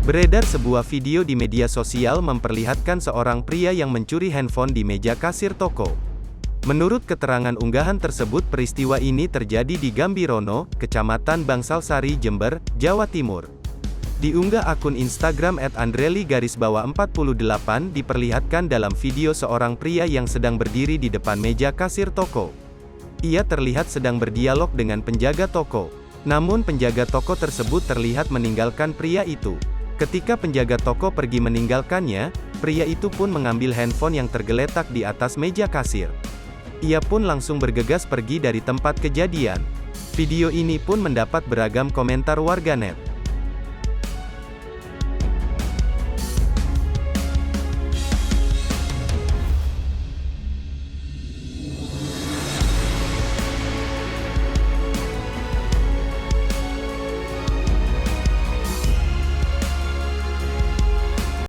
Beredar sebuah video di media sosial memperlihatkan seorang pria yang mencuri handphone di meja kasir toko. Menurut keterangan unggahan tersebut, peristiwa ini terjadi di Gambirono, Kecamatan Bangsalsari, Jember, Jawa Timur. Diunggah akun Instagram @andreli_48, diperlihatkan dalam video seorang pria yang sedang berdiri di depan meja kasir toko. Ia terlihat sedang berdialog dengan penjaga toko. Namun penjaga toko tersebut terlihat meninggalkan pria itu. Ketika penjaga toko pergi meninggalkannya, pria itu pun mengambil handphone yang tergeletak di atas meja kasir. Ia pun langsung bergegas pergi dari tempat kejadian. Video ini pun mendapat beragam komentar warganet.